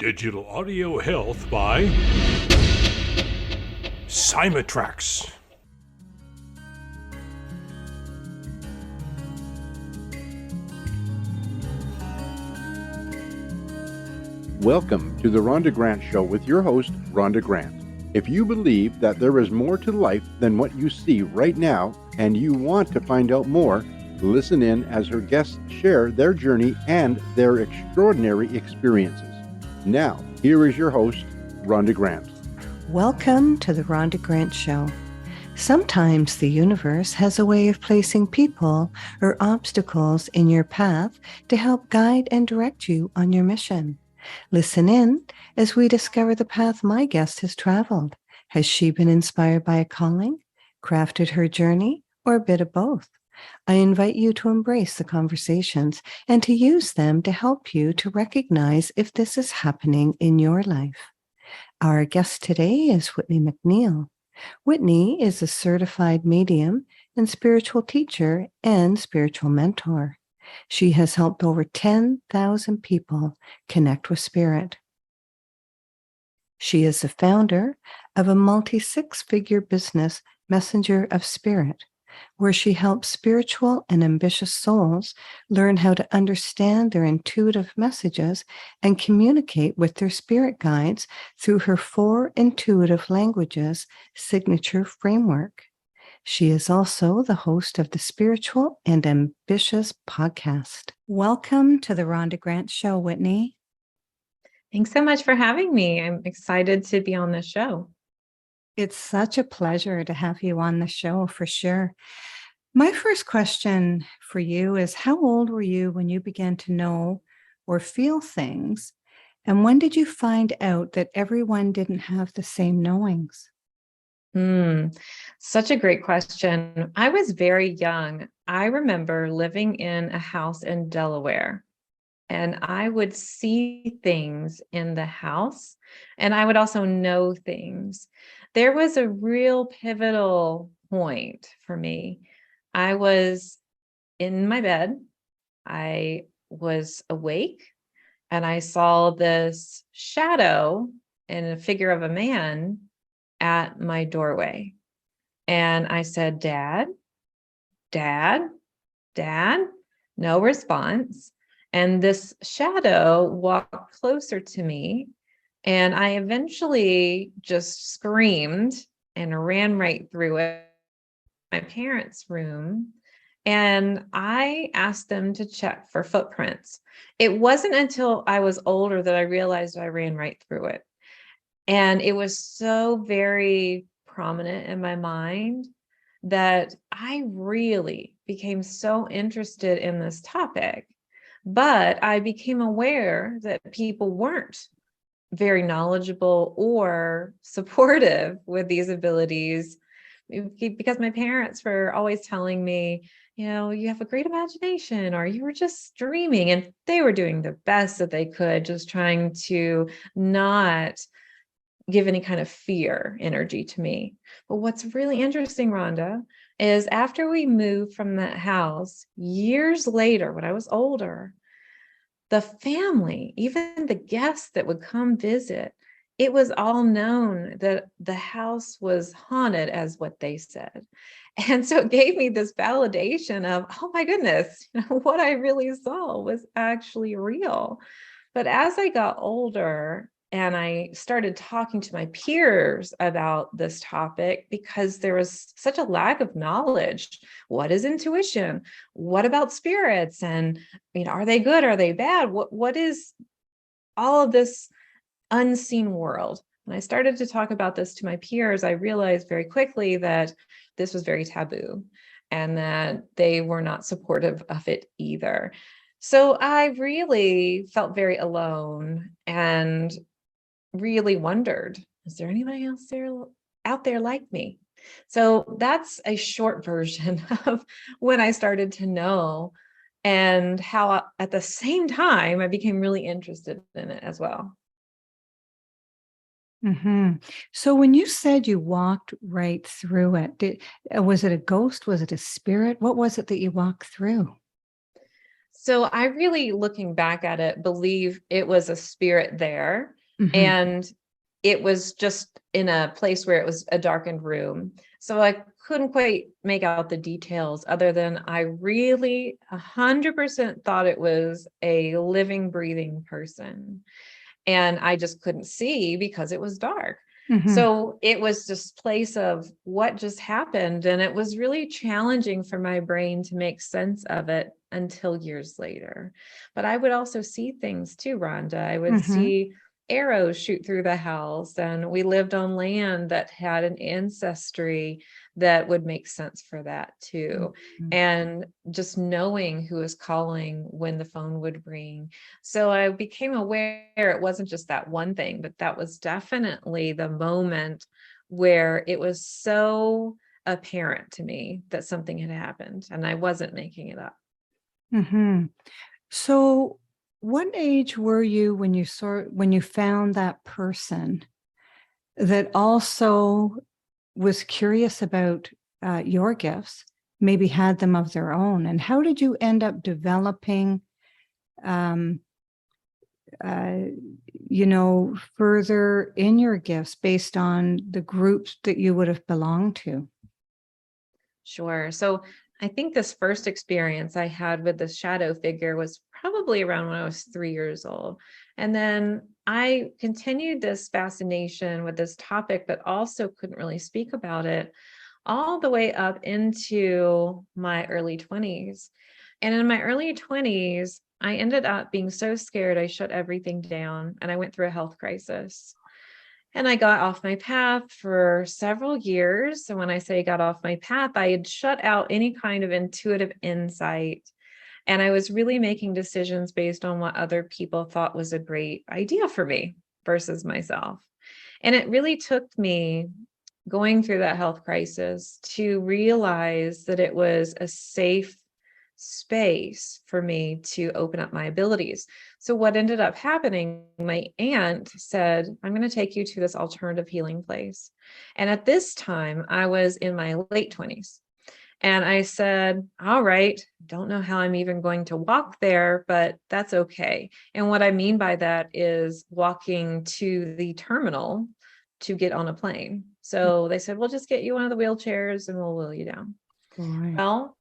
Digital Audio Health by Simatrax. Welcome to the Rhonda Grant Show with your host, Rhonda Grant. If you believe that there is more to life than what you see right now, and you want to find out more, listen in as her guests share their journey and their extraordinary experiences. Now, here is your host, Rhonda Grant. Welcome to the Rhonda Grant Show. Sometimes the universe has a way of placing people or obstacles in your path to help guide and direct you on your mission. Listen in as we discover the path my guest has traveled. Has she been inspired by a calling, crafted her journey, or a bit of both? I invite you to embrace the conversations and to use them to help you to recognize if this is happening in your life. Our guest today is Whitney McNeill. Whitney is a certified medium and spiritual teacher and spiritual mentor. She has helped over 10,000 people connect with spirit. She is the founder of a multi-six-figure business, Messenger of Spirit, where she helps spiritual and ambitious souls learn how to understand their intuitive messages and communicate with their spirit guides through her 4 intuitive languages signature framework. She is also the host of the Spiritual and Ambitious podcast. Welcome to the Rhonda Grant Show, Whitney. Thanks so much for having me. I'm excited to be on this show. It's such a pleasure to have you on the show for sure. My first question for you is, how old were you when you began to know or feel things? And when did you find out that everyone didn't have the same knowings? Such a great question. I was very young. I remember living in a house in Delaware, and I would see things in the house, and I would also know things. There was a real pivotal point for me. I was in my bed. I was awake, and I saw this shadow and a figure of a man at my doorway. And I said, Dad, Dad, Dad, no response. And this shadow walked closer to me. And I eventually just screamed and ran right through it, my parents' room. And I asked them to check for footprints. It wasn't until I was older that I realized I ran right through it. And it was so very prominent in my mind that I really became so interested in this topic. But I became aware that people weren't very knowledgeable or supportive with these abilities, because my parents were always telling me, you have a great imagination, or you were just dreaming. And they were doing the best that they could, just trying to not give any kind of fear energy to me. But what's really interesting, Rhonda, is after we moved from that house, years later, when I was older, the family, even the guests that would come visit, it was all known that the house was haunted, as what they said. And so it gave me this validation of, oh my goodness, what I really saw was actually real. But as I got older, and I started talking to my peers about this topic, because there was such a lack of knowledge. What is intuition? What about spirits? And, are they good? Are they bad? What is all of this unseen world? When I started to talk about this to my peers, I realized very quickly that this was very taboo and that they were not supportive of it either. So I really felt very alone and really wondered, is there anybody else out there like me? So that's a short version of when I started to know, and how at the same time I became really interested in it as well. Mm-hmm. So when you said you walked right through it, was it a ghost? Was it a spirit? What was it that you walked through? So I really, looking back at it, believe it was a spirit there. Mm-hmm. And it was just in a place where it was a darkened room. So I couldn't quite make out the details other than I really 100% thought it was a living, breathing person. And I just couldn't see because it was dark. Mm-hmm. So it was this place of what just happened. And it was really challenging for my brain to make sense of it until years later. But I would also see things too, Rhonda. I would Mm-hmm. see arrows shoot through the house, and we lived on land that had an ancestry that would make sense for that too. Mm-hmm. And just knowing who was calling when the phone would ring. So I became aware it wasn't just that one thing, but that was definitely the moment where it was so apparent to me that something had happened and I wasn't making it up. Mm-hmm. So what age were you when you found that person that also was curious about your gifts, maybe had them of their own? And how did you end up developing, um, further in your gifts based on the groups that you would have belonged to? Sure. So I think this first experience I had with the shadow figure was probably around when I was 3 years old. And then I continued this fascination with this topic, but also couldn't really speak about it all the way up into my early 20s. And in my early 20s, I ended up being so scared, I shut everything down and I went through a health crisis. And I got off my path for several years. And when I say got off my path, I had shut out any kind of intuitive insight. And I was really making decisions based on what other people thought was a great idea for me versus myself. And it really took me going through that health crisis to realize that it was a safe space for me to open up my abilities. So what ended up happening, my aunt said, I'm going to take you to this alternative healing place. And at this time, I was in my late 20s. And I said, all right, don't know how I'm even going to walk there, but that's okay. And what I mean by that is walking to the terminal to get on a plane. So they said, we'll just get you one of the wheelchairs and we'll wheel you down. Boy. Well,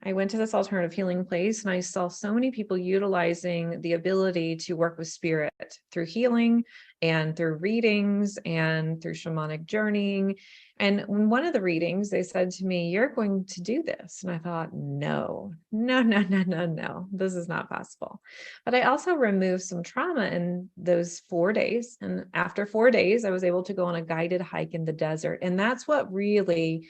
I went to this alternative healing place and I saw so many people utilizing the ability to work with spirit through healing and through readings and through shamanic journeying. And in one of the readings, they said to me, you're going to do this. And I thought, no, this is not possible. But I also removed some trauma in those 4 days. And after 4 days, I was able to go on a guided hike in the desert. And that's what really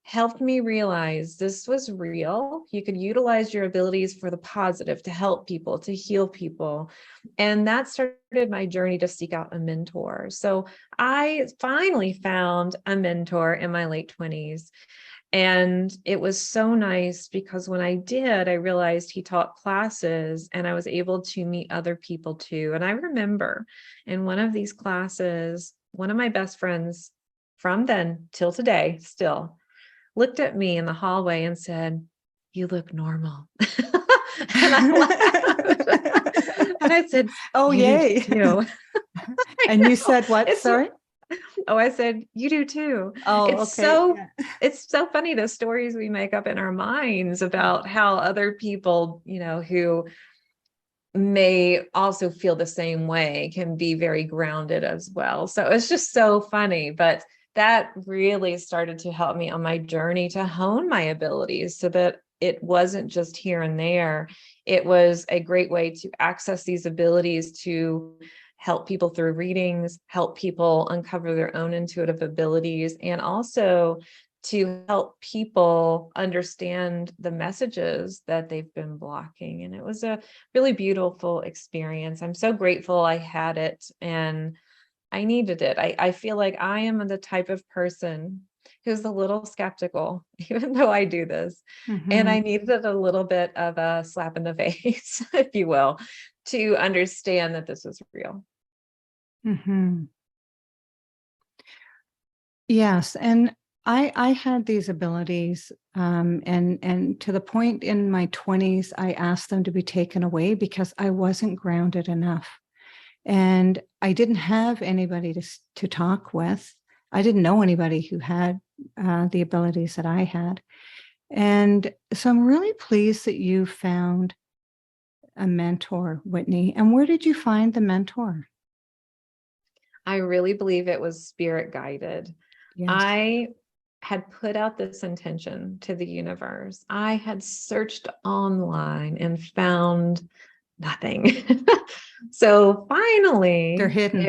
helped me realize this was real. You could utilize your abilities for the positive to help people, to heal people. And that started my journey to seek out a mentor. So I finally found a mentor in my late 20s. And it was so nice because when I did, I realized he taught classes and I was able to meet other people too. And I remember in one of these classes, one of my best friends from then till today still looked at me in the hallway and said, you look normal. And I laughed. And I said, oh, you yay. do too. And you said what? It's, Sorry? Oh, I said, you do too. Oh, It's okay. it's so funny, the stories we make up in our minds about how other people, who may also feel the same way can be very grounded as well. So it's just so funny, but that really started to help me on my journey to hone my abilities so that it wasn't just here and there. It was a great way to access these abilities to help people through readings, help people uncover their own intuitive abilities, and also to help people understand the messages that they've been blocking. And it was a really beautiful experience. I'm so grateful I had it and I needed it. I feel like I am the type of person who's a little skeptical, even though I do this. Mm-hmm. And I needed a little bit of a slap in the face, if you will, to understand that this was real. Mm-hmm. Yes. And I had these abilities, and to the point in my 20s, I asked them to be taken away because I wasn't grounded enough. And I didn't have anybody to talk with. I didn't know anybody who had the abilities that I had. And so I'm really pleased that you found a mentor, Whitney. And where did you find the mentor? I really believe it was spirit guided. Yes. I had put out this intention to the universe. I had searched online and found nothing. So They're finally, hidden.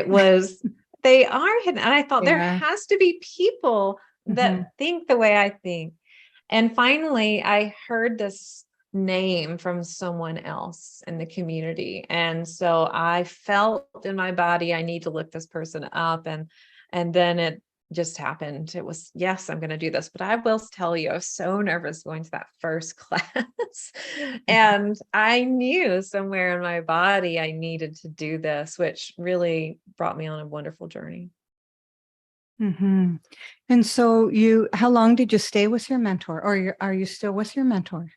they are hidden. And I thought They there are. has to be people Mhm. that think the way I think. And finally, I heard this name from someone else in the community. And so I felt in my body, I need to look this person up. And then it just happened. It was, yes, I'm going to do this. But I will tell you, I was so nervous going to that first class. And I knew somewhere in my body I needed to do this, which really brought me on a wonderful journey. Mhm. And so how long did you stay with your mentor, or are you still with your mentor?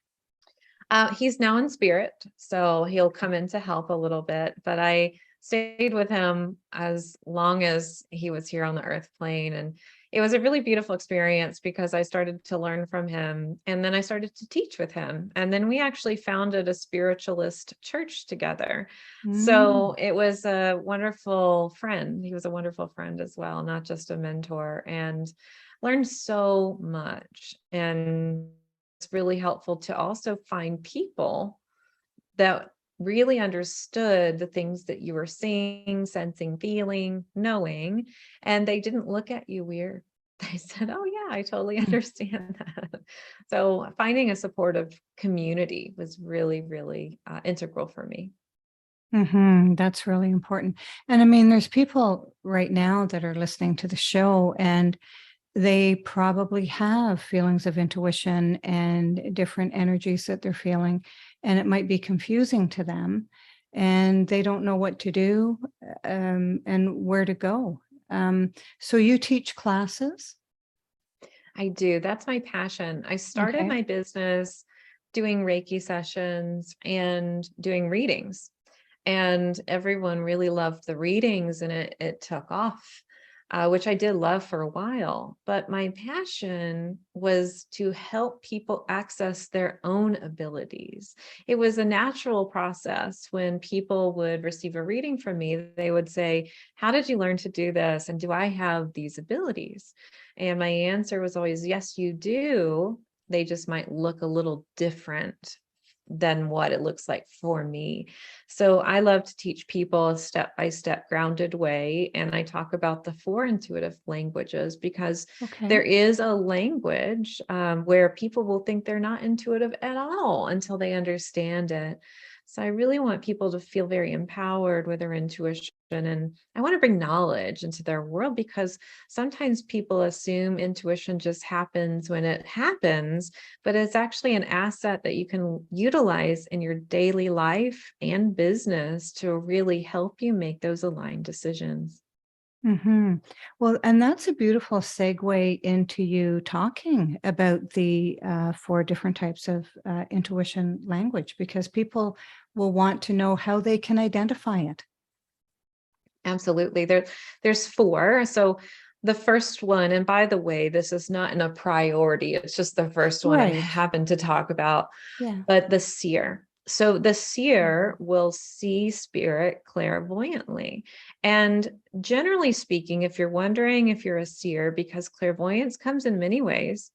He's now in spirit, so he'll come in to help a little bit, but I stayed with him as long as he was here on the earth plane. And it was a really beautiful experience because I started to learn from him and then I started to teach with him. And then we actually founded a spiritualist church together. Mm. So it was a wonderful friend. He was a wonderful friend as well, not just a mentor, and learned so much. And it's really helpful to also find people that really understood the things that you were seeing, sensing, feeling, knowing, and they didn't look at you weird. They said, "Oh yeah, I totally understand that." So finding a supportive community was really, really integral for me. That's really important. And I mean, there's people right now that are listening to the show, and they probably have feelings of intuition and different energies that they're feeling, and it might be confusing to them, and they don't know what to do, and where to go. So you teach classes? I do. That's my passion. I started Okay. my business doing Reiki sessions and doing readings. And everyone really loved the readings and it took off, which I did love for a while. But my passion was to help people access their own abilities. It was a natural process. When people would receive a reading from me, they would say, "How did you learn to do this? And do I have these abilities?" And my answer was always, "Yes, you do. They just might look a little different than what it looks like for me." So I love to teach people a step-by-step grounded way. And I talk about the four intuitive languages because Okay. there is a language where people will think they're not intuitive at all until they understand it. So I really want people to feel very empowered with their intuition. And I want to bring knowledge into their world because sometimes people assume intuition just happens when it happens, but it's actually an asset that you can utilize in your daily life and business to really help you make those aligned decisions. hmm Well, and that's a beautiful segue into you talking about the four different types of intuition language, because people will want to know how they can identify it. Absolutely. There's four. So the first one, and by the way, this is not in a priority, it's just the first one I Right. happen to talk about, Yeah. but the seer. So the seer will see spirit clairvoyantly. And generally speaking, if you're wondering if you're a seer, because clairvoyance comes in many ways,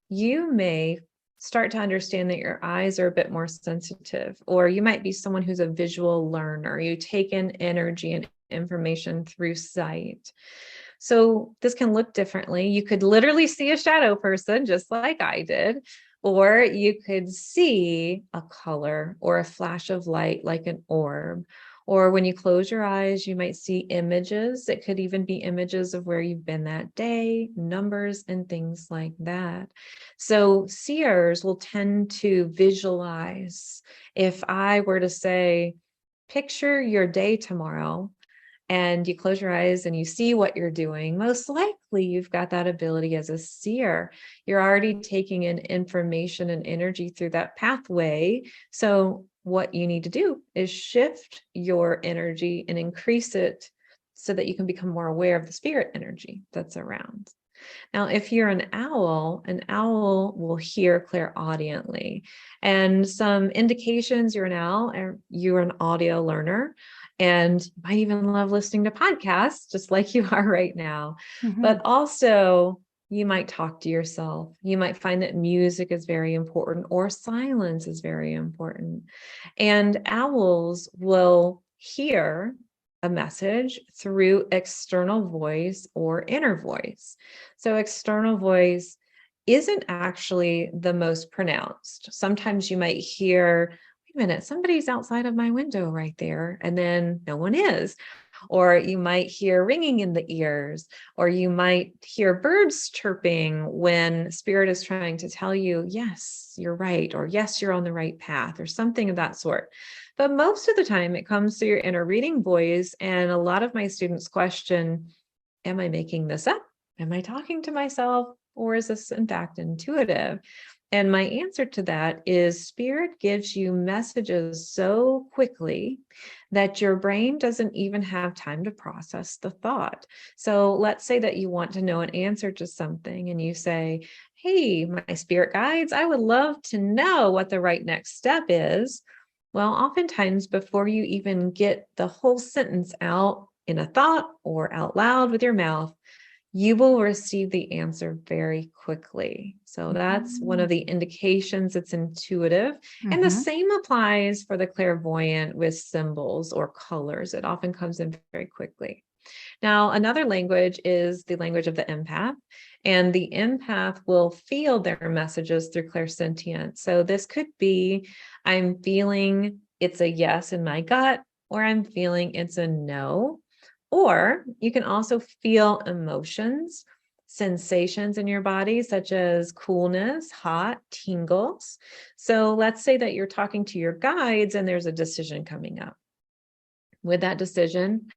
you may start to understand that your eyes are a bit more sensitive, or you might be someone who's a visual learner. You take in energy and information through sight. So this can look differently. You could literally see a shadow person, just like I did, or you could see a color or a flash of light like an orb. Or when you close your eyes, you might see images. It could even be images of where you've been that day, numbers, and things like that. So seers will tend to visualize. If I were to say, picture your day tomorrow, and you close your eyes and you see what you're doing, most likely you've got that ability as a seer. You're already taking in information and energy through that pathway. So what you need to do is shift your energy and increase it so that you can become more aware of the spirit energy that's around. Now, if you're an owl will hear clairaudiently. And some indications you're an owl, or you're an audio learner, and you might even love listening to podcasts, just like you are right now. But also, you might talk to yourself. You might find that music is very important, or silence is very important. And owls will hear a message through external voice or inner voice. So external voice isn't actually the most pronounced. Sometimes you might hear, wait a minute, somebody's outside of my window right there, and then no one is. Or you might hear ringing in the ears, or you might hear birds chirping when spirit is trying to tell you, yes, you're right, or yes, you're on the right path, or something of that sort. But most of the time it comes through your inner reading voice. And a lot of my students question, am I making this up? Am I talking to myself? Or is this in fact intuitive? And my answer to that is spirit gives you messages so quickly that your brain doesn't even have time to process the thought. So let's say that you want to know an answer to something and you say, hey, my spirit guides, I would love to know what the right next step is. Well, oftentimes before you even get the whole sentence out in a thought or out loud with your mouth, you will receive the answer very quickly. So that's one of the indications it's intuitive. And the same applies for the clairvoyant with symbols or colors. It often comes in very quickly. Now, another language is the language of the empath, and the empath will feel their messages through clairsentience. So this could be, I'm feeling it's a yes in my gut, or I'm feeling it's a no. Or you can also feel emotions, sensations in your body, such as coolness, hot, tingles. So let's say that you're talking to your guides and there's a decision coming up. With that decision,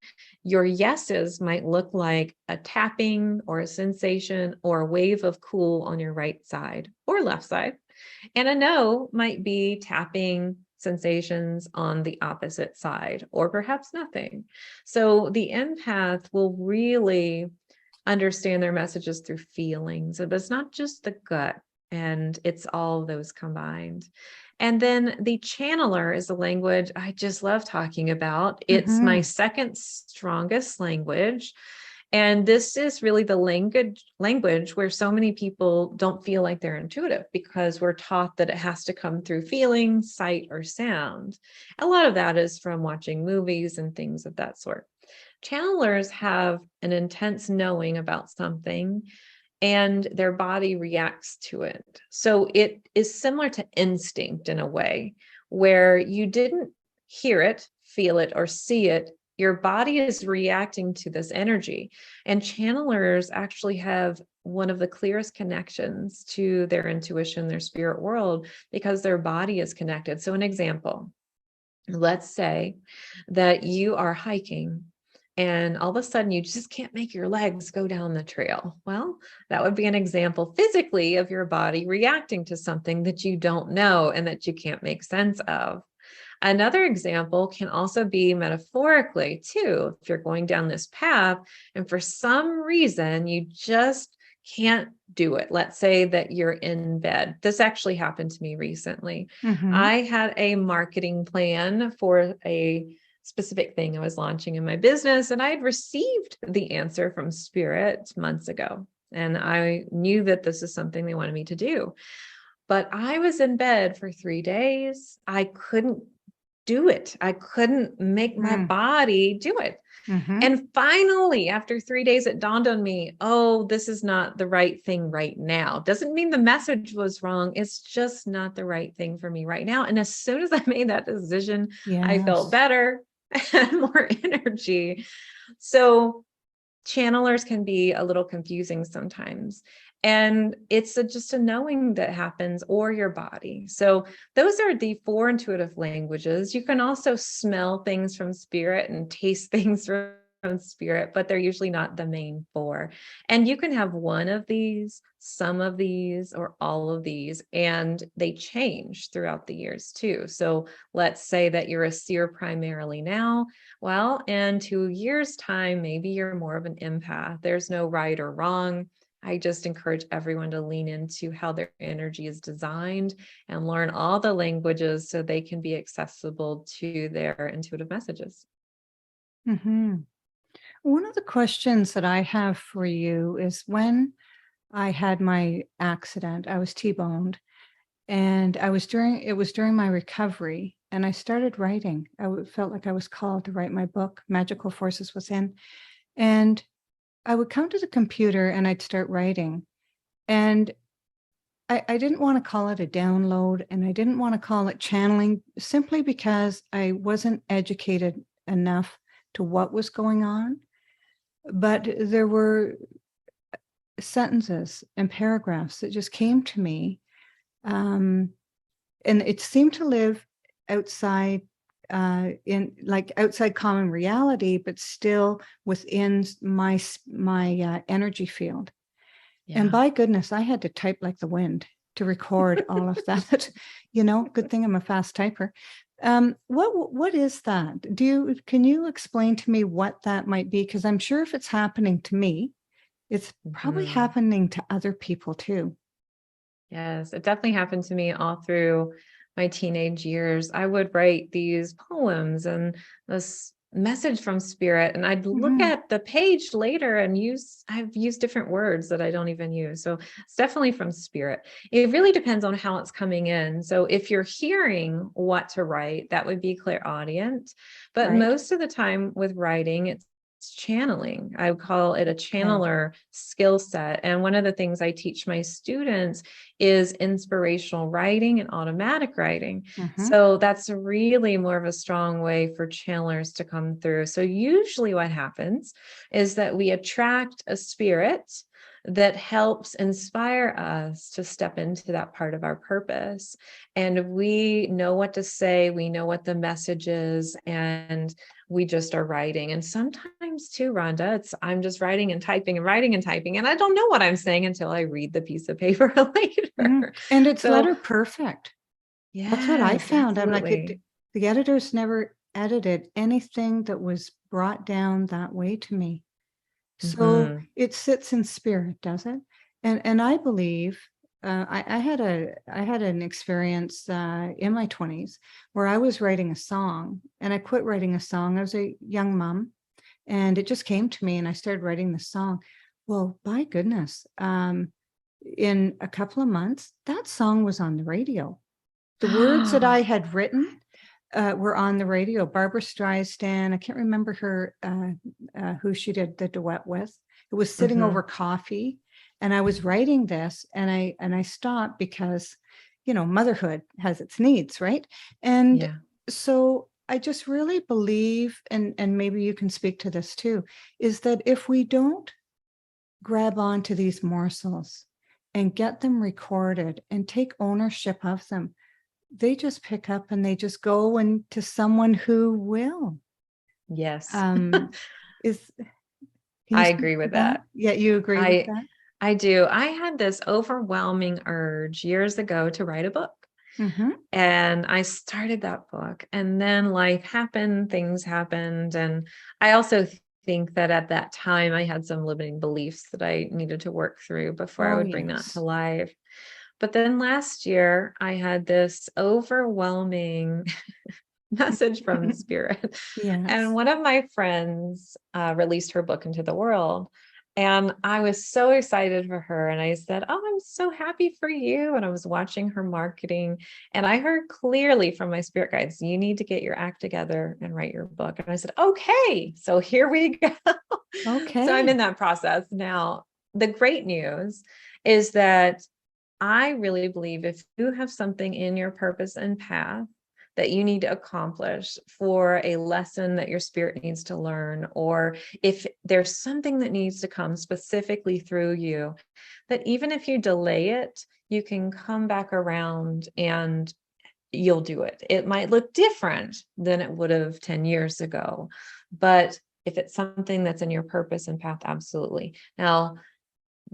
your yeses might look like a tapping or a sensation or a wave of cool on your right side or left side. And a no might be tapping sensations on the opposite side, or perhaps nothing. So the empath will really understand their messages through feelings. But it's not just the gut, and it's all those combined. And then the channeler is a language I just love talking about. It's my second strongest language. And this is really the language where so many people don't feel like they're intuitive, because we're taught that it has to come through feeling, sight, or sound. A lot of that is from watching movies and things of that sort. Channelers have an intense knowing about something, and their body reacts to it. So it is similar to instinct in a way, where you didn't hear it, feel it, or see it. Your body is reacting to this energy. And channelers actually have one of the clearest connections to their intuition, their spirit world, because their body is connected. So an example, let's say that you are hiking and all of a sudden you just can't make your legs go down the trail. Well, that would be an example physically of your body reacting to something that you don't know and that you can't make sense of. Another example can also be metaphorically too. If you're going down this path and for some reason you just can't do it. Let's say that you're in bed. This actually happened to me recently. I had a marketing plan for a specific thing I was launching in my business, and I had received the answer from Spirit months ago. And I knew that this is something they wanted me to do. But I was in bed for 3 days. I couldn't do it. I couldn't make my body do it. And finally, after 3 days, it dawned on me, oh, this is not the right thing right now. Doesn't mean the message was wrong. It's just not the right thing for me right now. And as soon as I made that decision, I felt better and more energy. So channelers can be a little confusing sometimes. And it's just a knowing that happens, or your body. So those are the 4 intuitive languages. You can also smell things from spirit and taste things from from spirit, but they're usually not the main four. And you can have one of these, some of these, or all of these, and they change throughout the years too. So let's say that you're a seer primarily now. Well, in 2 years' time, maybe you're more of an empath. There's no right or wrong. I just encourage everyone to lean into how their energy is designed and learn all the languages so they can be accessible to their intuitive messages. Mm-hmm. One of the questions that I have for you is when I had my accident, I was T-boned, and it was during my recovery, and I started writing. Felt like I was called to write my book, Magical Forces Within. And I would come to the computer and I'd start writing. And I didn't want to call it a download, and I didn't want to call it channeling, simply because I wasn't educated enough to what was going on. But there were sentences and paragraphs that just came to me. And it seemed to live outside outside common reality, but still within my energy field. Yeah. And by goodness, I had to type like the wind to record all of that. Good thing I'm a fast typer. What is that? Can you explain to me what that might be? Because I'm sure if it's happening to me, it's probably happening to other people too. Yes, it definitely happened to me all through my teenage years. I would write these poems and this message from spirit, and I'd look at the page later and I've used different words that I don't even use. So it's definitely from spirit. It really depends on how it's coming in. So if you're hearing what to write, that would be clairaudient. But Right. most of the time with writing, it's channeling. I would call it a channeler skill set. And one of the things I teach my students is inspirational writing and automatic writing. So that's really more of a strong way for channelers to come through. So usually what happens is that we attract a spirit that helps inspire us to step into that part of our purpose. And we know what to say, we know what the message is, and we just are writing. And sometimes too, Rhonda, I'm just writing and typing and writing and typing, and I don't know what I'm saying until I read the piece of paper later. And it's letter perfect. Yeah, that's what I found. absolutely. I'm like, the editors never edited anything that was brought down that way to me. So it sits in spirit, does it? And I believe I had an experience in my 20s where I was writing a song, and I quit writing a song. I was a young mom, and it just came to me, and I started writing the song. Well, by goodness, in a couple of months, that song was on the radio. The words that I had written were on the radio. Barbara Streisand, I can't remember her, who she did the duet with. It was sitting over coffee, and I was writing this, and I stopped because, motherhood has its needs, right? And so I just really believe, and maybe you can speak to this too, is that if we don't grab onto these morsels and get them recorded and take ownership of them, they just pick up and they just go into someone who will. Yes. I agree with that. Yeah, you agree with that? I do. I had this overwhelming urge years ago to write a book. And I started that book, and then life happened, things happened. And I also think that at that time I had some limiting beliefs that I needed to work through before I would bring that to life. But then last year I had this overwhelming message from spirit. And one of my friends released her book into the world. And I was so excited for her. And I said, "Oh, I'm so happy for you." And I was watching her marketing. And I heard clearly from my spirit guides, "You need to get your act together and write your book." And I said, "Okay, so here we go." Okay. So I'm in that process now. The great news is that I really believe if you have something in your purpose and path that you need to accomplish for a lesson that your spirit needs to learn, or if there's something that needs to come specifically through you, that even if you delay it, you can come back around and you'll do it. It might look different than it would have 10 years ago, but if it's something that's in your purpose and path, absolutely. Now,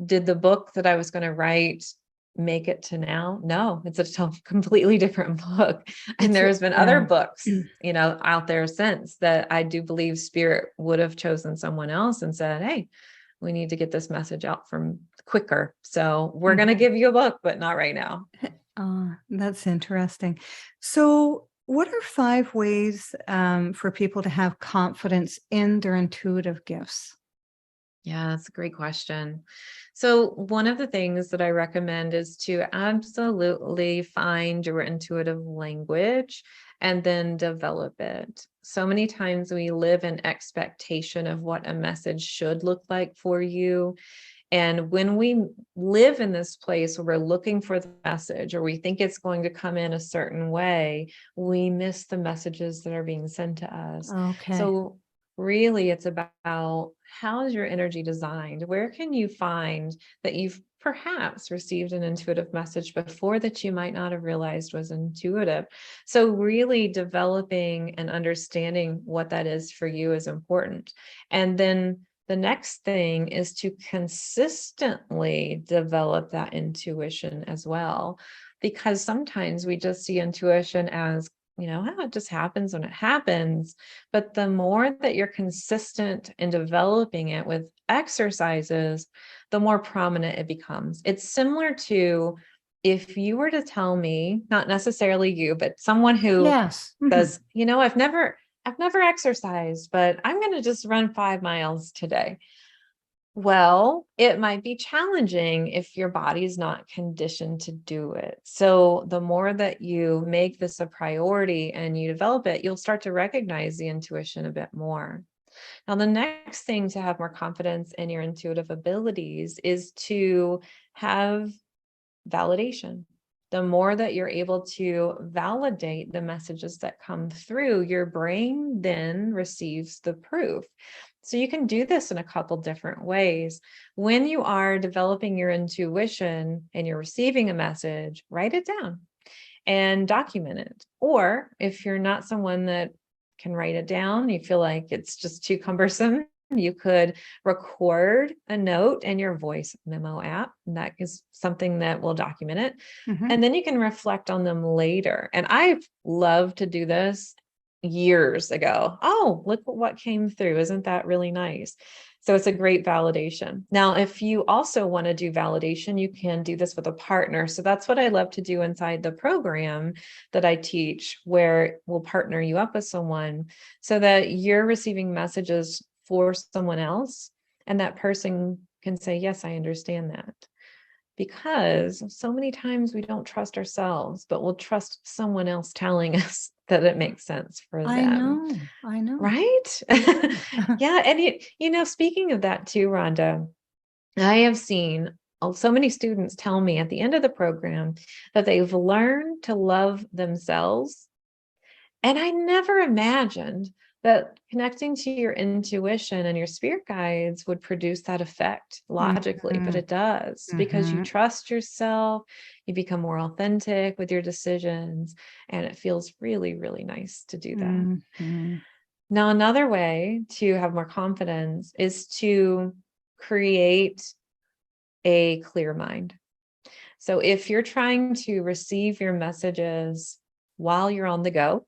did the book that I was going to write make it to now? No, it's a completely different book. And there's been other books, out there since that I do believe Spirit would have chosen someone else and said, hey, we need to get this message out from quicker. So we're going to give you a book, but not right now. That's interesting. So what are 5 ways for people to have confidence in their intuitive gifts? Yeah, that's a great question. So one of the things that I recommend is to absolutely find your intuitive language and then develop it. So many times we live in expectation of what a message should look like for you. And when we live in this place where we're looking for the message or we think it's going to come in a certain way, we miss the messages that are being sent to us. Okay. So really, it's about how is your energy designed? Where can you find that you've perhaps received an intuitive message before that you might not have realized was intuitive? So really developing and understanding what that is for you is important. And then the next thing is to consistently develop that intuition as well, because sometimes we just see intuition as, it just happens when it happens. But the more that you're consistent in developing it with exercises, the more prominent it becomes. It's similar to if you were to tell me, not necessarily you, but someone who says, I've never exercised, but I'm going to just run 5 miles today. Well, it might be challenging if your body's not conditioned to do it. So the more that you make this a priority and you develop it, you'll start to recognize the intuition a bit more. Now, the next thing to have more confidence in your intuitive abilities is to have validation. The more that you're able to validate the messages that come through, your brain then receives the proof. So you can do this in a couple different ways. When you are developing your intuition and you're receiving a message, write it down and document it. Or if you're not someone that can write it down, you feel like it's just too cumbersome, you could record a note in your voice memo app. And that is something that will document it. And then you can reflect on them later. And I've loved to do this years ago. Oh, look what came through. Isn't that really nice? So it's a great validation. Now, if you also want to do validation, you can do this with a partner. So that's what I love to do inside the program that I teach, where we'll partner you up with someone so that you're receiving messages for someone else. And that person can say, yes, I understand that. Because so many times we don't trust ourselves, but we'll trust someone else telling us that it makes sense for them. I know. Right? Yeah. And, speaking of that too, Rhonda, I have seen so many students tell me at the end of the program that they've learned to love themselves. And I never imagined that connecting to your intuition and your spirit guides would produce that effect logically, but it does because you trust yourself, you become more authentic with your decisions, and it feels really, really nice to do that. Now, another way to have more confidence is to create a clear mind. So if you're trying to receive your messages while you're on the go,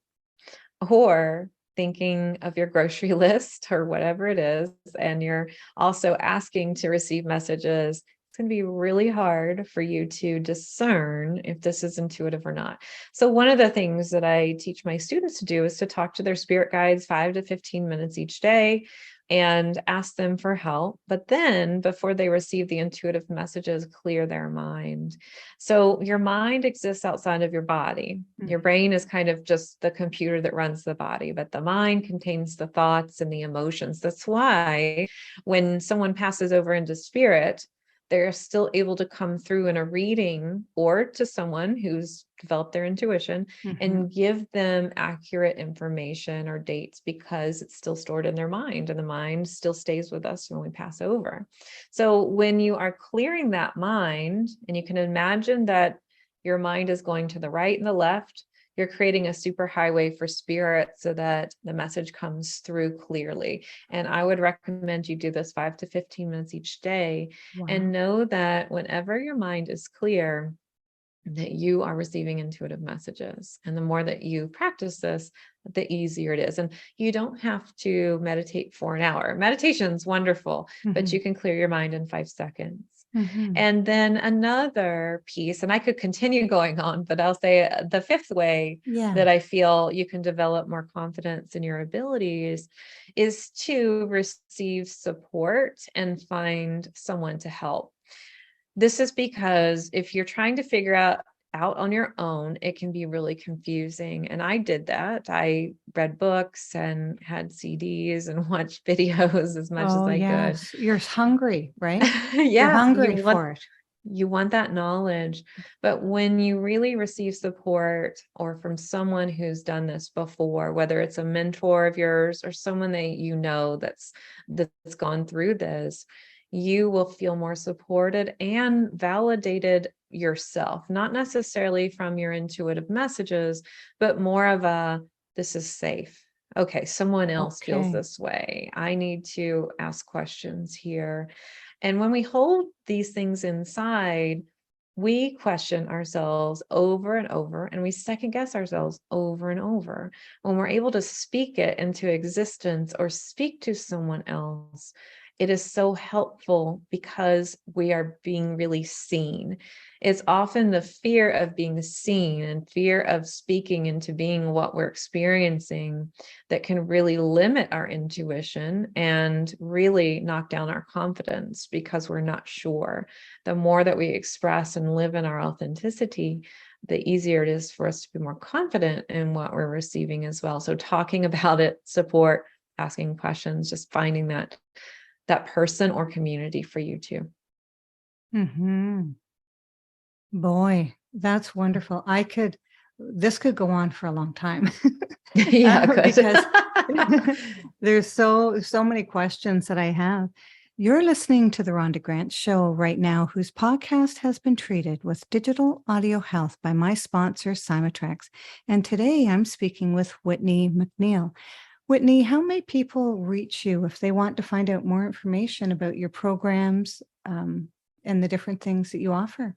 or thinking of your grocery list or whatever it is, and you're also asking to receive messages, it's going to be really hard for you to discern if this is intuitive or not. So one of the things that I teach my students to do is to talk to their spirit guides 5 to 15 minutes each day and ask them for help. But then before they receive the intuitive messages, clear their mind. So your mind exists outside of your body. Your brain is kind of just the computer that runs the body, but the mind contains the thoughts and the emotions. That's why when someone passes over into spirit, they're still able to come through in a reading or to someone who's developed their intuition and give them accurate information or dates because it's still stored in their mind and the mind still stays with us when we pass over. So when you are clearing that mind, and you can imagine that your mind is going to the right and the left, You're creating a super highway for spirit so that the message comes through clearly. And I would recommend you do this 5 to 15 minutes each day. Wow. And know that whenever your mind is clear, that you are receiving intuitive messages. And the more that you practice this, the easier it is. And you don't have to meditate for an hour. Meditation's wonderful, but you can clear your mind in 5 seconds. And then another piece, and I could continue going on, but I'll say the fifth way that I feel you can develop more confidence in your abilities is to receive support and find someone to help. This is because if you're trying to figure out on your own, it can be really confusing. And I did that. I read books and had CDs and watched videos as much as I could. You're hungry, right? Yeah, You're hungry for it. You want that knowledge. But when you really receive support or from someone who's done this before, whether it's a mentor of yours or someone that you know that's gone through this, you will feel more supported and validated yourself, not necessarily from your intuitive messages, but more of a, this is safe. Okay, someone else feels this way. I need to ask questions here. And when we hold these things inside, we question ourselves over and over, and we second guess ourselves over and over. When we're able to speak it into existence or speak to someone else, it is so helpful because we are being really seen. It's often the fear of being seen and fear of speaking into being what we're experiencing that can really limit our intuition and really knock down our confidence because we're not sure. The more that we express and live in our authenticity, the easier it is for us to be more confident in what we're receiving as well. So talking about it, support, asking questions, just finding that person or community for you too. Boy, that's wonderful. This could go on for a long time. Yeah, because there's so many questions that I have. You're listening to the Rhonda Grant Show right now, whose podcast has been treated with digital audio health by my sponsor, Symatrax. And today I'm speaking with Whitney McNeill. Whitney, how may people reach you if they want to find out more information about your programs and the different things that you offer?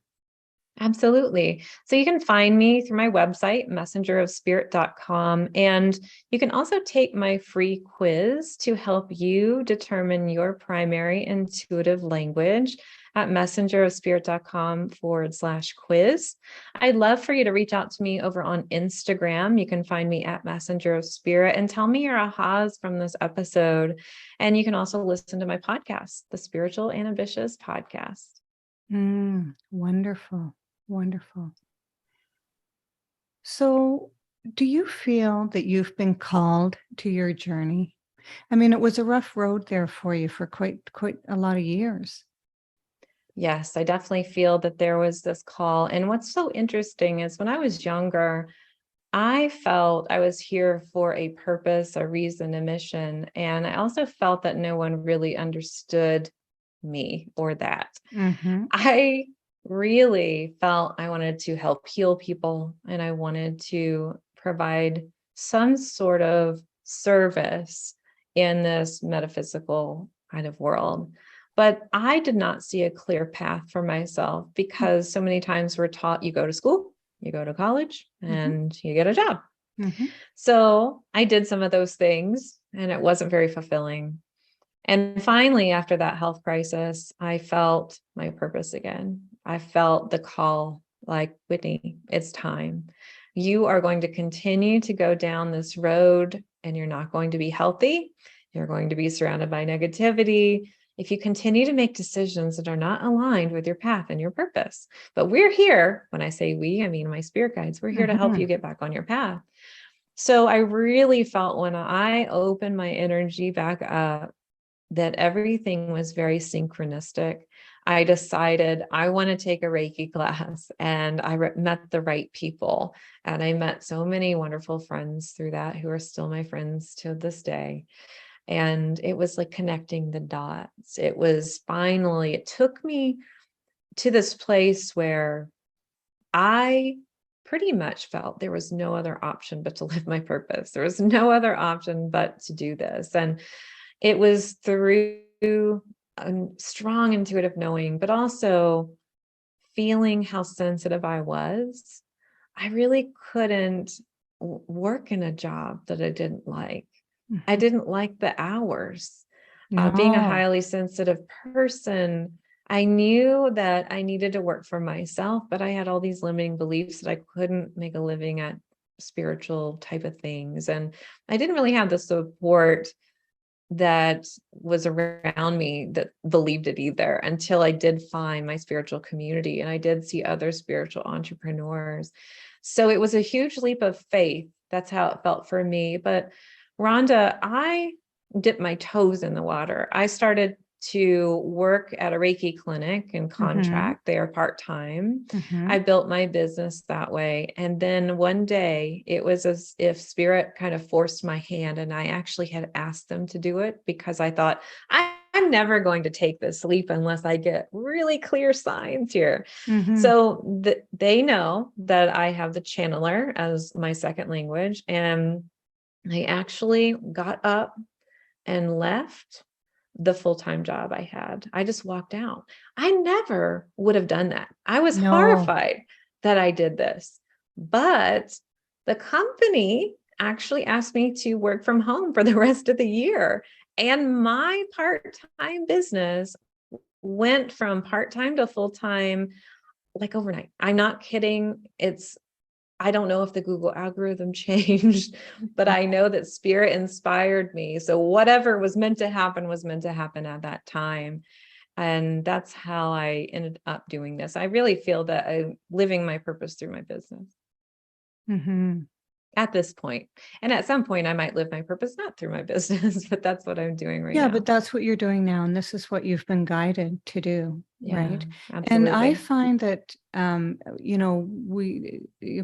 Absolutely. So you can find me through my website, messengerofspirit.com. And you can also take my free quiz to help you determine your primary intuitive language at messengerofspirit.com/quiz. I'd love for you to reach out to me over on Instagram. You can find me at Messenger of Spirit and tell me your ahas from this episode. And you can also listen to my podcast, the Spiritual and Ambitious Podcast. Wonderful. Wonderful. So, do you feel that you've been called to your journey? I mean, it was a rough road there for you for quite a lot of years. Yes, I definitely feel that there was this call. And what's so interesting is when I was younger, I felt I was here for a purpose, a reason, a mission. And I also felt that no one really understood me or that. I really felt I wanted to help heal people and I wanted to provide some sort of service in this metaphysical kind of world. But I did not see a clear path for myself because so many times we're taught you go to school, you go to college, and you get a job. So I did some of those things and it wasn't very fulfilling. And finally, after that health crisis, I felt my purpose again. I felt the call like, Whitney, it's time. You are going to continue to go down this road and you're not going to be healthy. You're going to be surrounded by negativity if you continue to make decisions that are not aligned with your path and your purpose. But we're here. When I say we, I mean my spirit guides. We're here to help you get back on your path. So I really felt when I opened my energy back up that everything was very synchronistic. I decided I want to take a Reiki class and I met the right people. And I met so many wonderful friends through that who are still my friends to this day. And it was like connecting the dots. It took me to this place where I pretty much felt there was no other option but to live my purpose. There was no other option but to do this. And it was through a strong intuitive knowing, but also feeling how sensitive I was. I really couldn't work in a job that I didn't like. I didn't like the hours. Being a No. highly sensitive person, I knew that I needed to work for myself, but I had all these limiting beliefs that I couldn't make a living at spiritual type of things. And I didn't really have the support that was around me that believed it either, until I did find my spiritual community and I did see other spiritual entrepreneurs. So it was a huge leap of faith. That's how it felt for me. But Rhonda, I dipped my toes in the water. I started to work at a Reiki clinic and contract there part-time. I built my business that way. And then one day it was as if spirit kind of forced my hand, and I actually had asked them to do it because I thought, I'm never going to take this leap unless I get really clear signs here. So they know that I have the channeler as my second language. And I actually got up and left the full-time job I had. I just walked out. I never would have done that. I was horrified that I did this, but the company actually asked me to work from home for the rest of the year. And my part-time business went from part-time to full-time like overnight. I'm not kidding. I don't know if the Google algorithm changed, but I know that spirit inspired me. So whatever was meant to happen was meant to happen at that time. And that's how I ended up doing this. I really feel that I'm living my purpose through my business at this point. And at some point I might live my purpose not through my business, but that's what I'm doing right now. Yeah, but that's what you're doing now. And this is what you've been guided to do. Right. Absolutely. And I find that,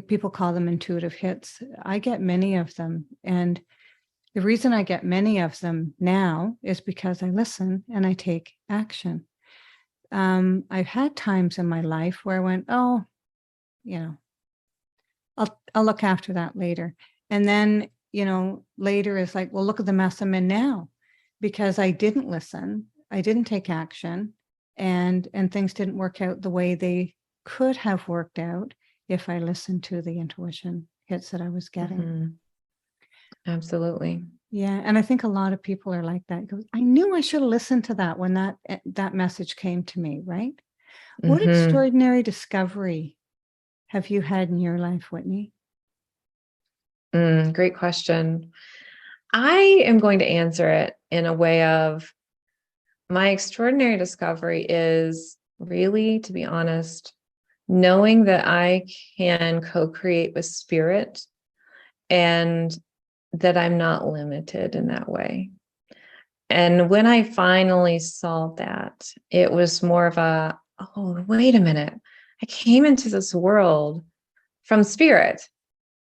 people call them intuitive hits. I get many of them. And the reason I get many of them now is because I listen and I take action. I've had times in my life where I went, I'll look after that later. And then, later is like, well, look at the mess I'm in now, because I didn't listen. I didn't take action, and things didn't work out the way they could have worked out if I listened to the intuition hits that I was getting. Absolutely. Yeah. And I think a lot of people are like that. I knew I should have listened to that when that message came to me, right? What extraordinary discovery have you had in your life, Whitney? Great question. I am going to answer it in a way of, my extraordinary discovery is really, to be honest, knowing that I can co-create with spirit and that I'm not limited in that way. And when I finally saw that, it was more of a, oh, wait a minute. I came into this world from spirit,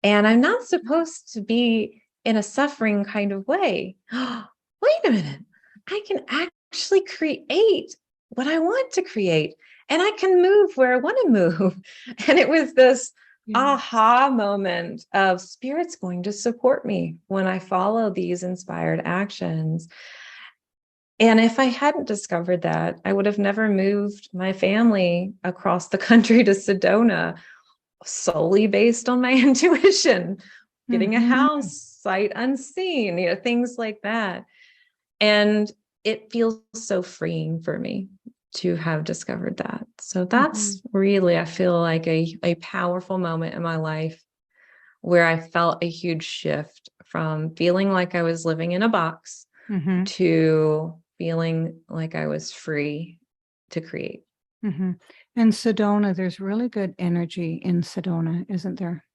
and I'm not supposed to be in a suffering kind of way. Wait a minute. I can actually create what I want to create, and I can move where I want to move. And it was this aha moment of spirit's going to support me when I follow these inspired actions. And if I hadn't discovered that, I would have never moved my family across the country to Sedona solely based on my intuition, getting a house sight unseen, things like that. And it feels so freeing for me to have discovered that. So that's really, I feel like a powerful moment in my life where I felt a huge shift from feeling like I was living in a box to feeling like I was free to create. And Sedona, there's really good energy in Sedona, isn't there?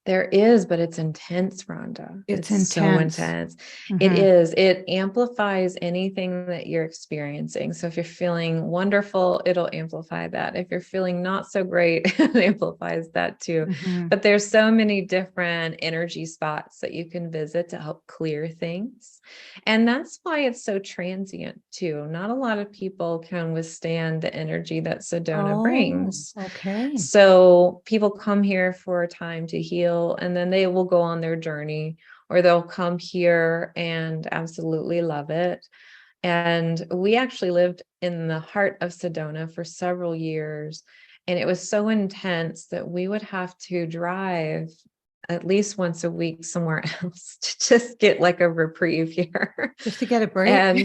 There is, but it's intense, Rhonda. It's intense. So intense. It is. It amplifies anything that you're experiencing. So if you're feeling wonderful, it'll amplify that. If you're feeling not so great, it amplifies that too. But there's so many different energy spots that you can visit to help clear things. And that's why it's so transient too. Not a lot of people can withstand the energy that Sedona Oh, brings. okay. So people come here for a time to heal, and then they will go on their journey, or they'll come here and absolutely love it. And we actually lived in the heart of Sedona for several years. And it was so intense that we would have to drive at least once a week somewhere else to just get like a reprieve here. Just to get a break. And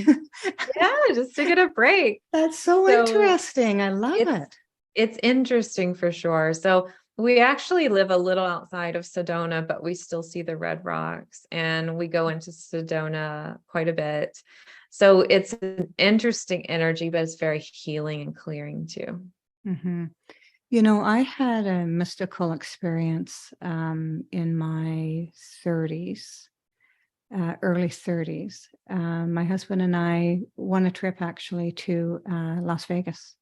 yeah, just to get a break. That's so So interesting. I love it. it's interesting for sure. So we actually live a little outside of Sedona, but we still see the Red Rocks, and we go into Sedona quite a bit. So it's an interesting energy, but it's very healing and clearing too. Mm-hmm. I had a mystical experience in my 30s, early 30s. My husband and I won a trip actually to Las Vegas.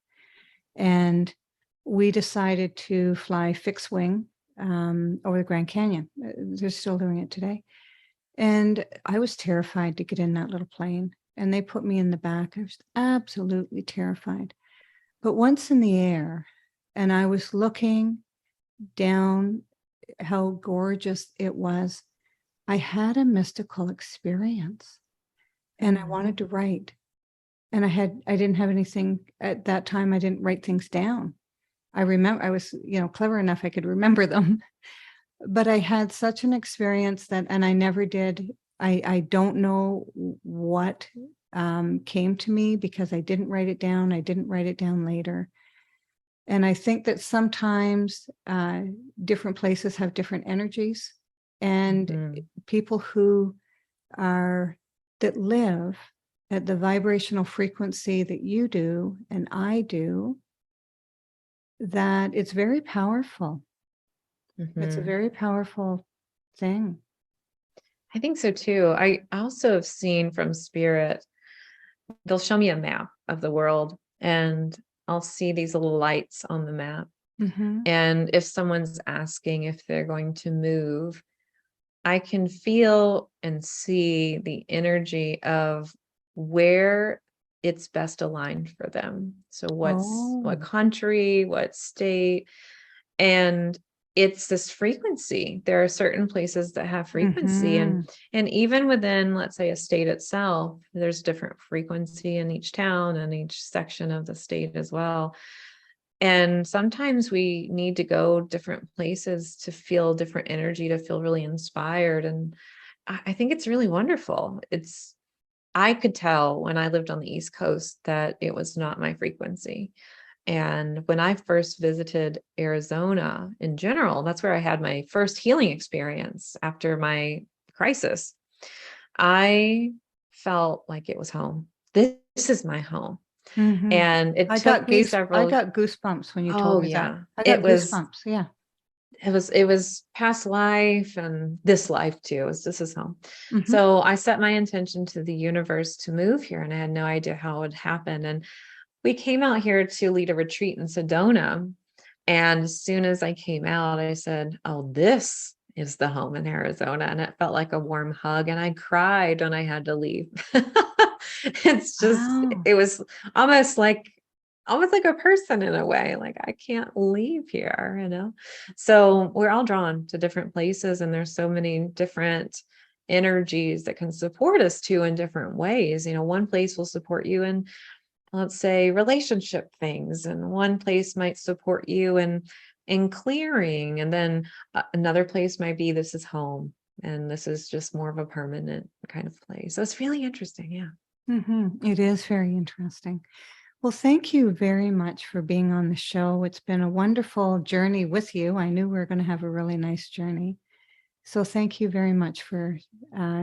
And we decided to fly fixed wing over the Grand Canyon. They're still doing it today. And I was terrified to get in that little plane. And they put me in the back. I was absolutely terrified. But once in the air, and I was looking down how gorgeous it was, I had a mystical experience. And I wanted to write. And I didn't have anything at that time. I didn't write things down. I remember I was, clever enough I could remember them, but I had such an experience and I never did. I don't know what came to me because I didn't write it down. I didn't write it down later. And I think that sometimes different places have different energies, and people that live at the vibrational frequency that you do and I do, that it's very powerful. It's a very powerful thing. I think so too. I also have seen from spirit, they'll show me a map of the world, and I'll see these little lights on the map. And if someone's asking if they're going to move, I can feel and see the energy of where it's best aligned for them. So what country, what state, and it's this frequency. There are certain places that have frequency, and even within, let's say, a state itself, there's different frequency in each town and each section of the state as well. And sometimes we need to go different places to feel different energy, to feel really inspired. And I think it's really wonderful. I could tell when I lived on the East Coast that it was not my frequency. And when I first visited Arizona in general, that's where I had my first healing experience after my crisis. I felt like it was home. This is my home. And it took me several. I got goosebumps when you told me that. I got goosebumps. Yeah. It was past life and this life too. This is home. So I set my intention to the universe to move here, and I had no idea how it would happen. And we came out here to lead a retreat in Sedona. And as soon as I came out, I said, oh, this is the home in Arizona. And it felt like a warm hug. And I cried when I had to leave. It's just, It was almost like a person in a way, like I can't leave here. So we're all drawn to different places, and there's so many different energies that can support us too in different ways. One place will support you in, let's say, relationship things, and one place might support you in clearing, and then another place might be, this is home, and this is just more of a permanent kind of place. So it's really interesting. Yeah. It is very interesting. Well, thank you very much for being on the show. It's been a wonderful journey with you. I knew we were going to have a really nice journey. So thank you very much for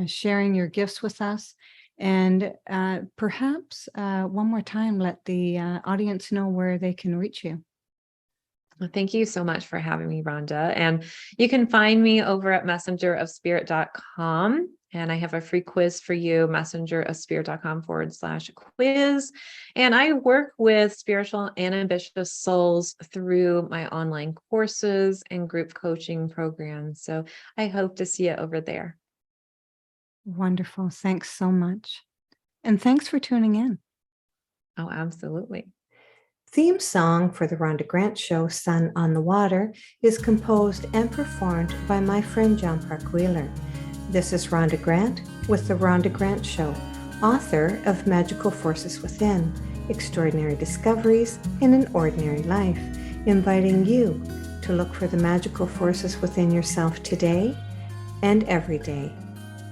sharing your gifts with us. And perhaps one more time, let the audience know where they can reach you. Well, thank you so much for having me, Rhonda. And you can find me over at messengerofspirit.com. And I have a free quiz for you, messengerofspirit.com/quiz. And I work with spiritual and ambitious souls through my online courses and group coaching programs. So I hope to see you over there. Wonderful. Thanks so much. And thanks for tuning in. Oh, absolutely. Theme song for the Rhonda Grant Show, Sun on the Water, is composed and performed by my friend John Park Wheeler. This is Rhonda Grant with the Rhonda Grant Show, author of Magical Forces Within, Extraordinary Discoveries in an Ordinary Life, inviting you to look for the magical forces within yourself today and every day.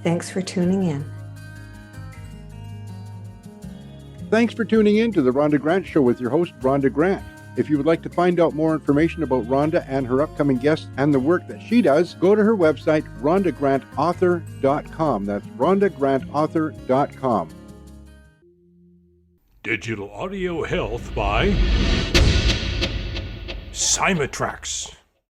Thanks for tuning in. Thanks for tuning in to the Rhonda Grant Show with your host, Rhonda Grant. If you would like to find out more information about Rhonda and her upcoming guests and the work that she does, go to her website, rhondagrantauthor.com. That's rhondagrantauthor.com. Digital Audio Health by Cymatrax.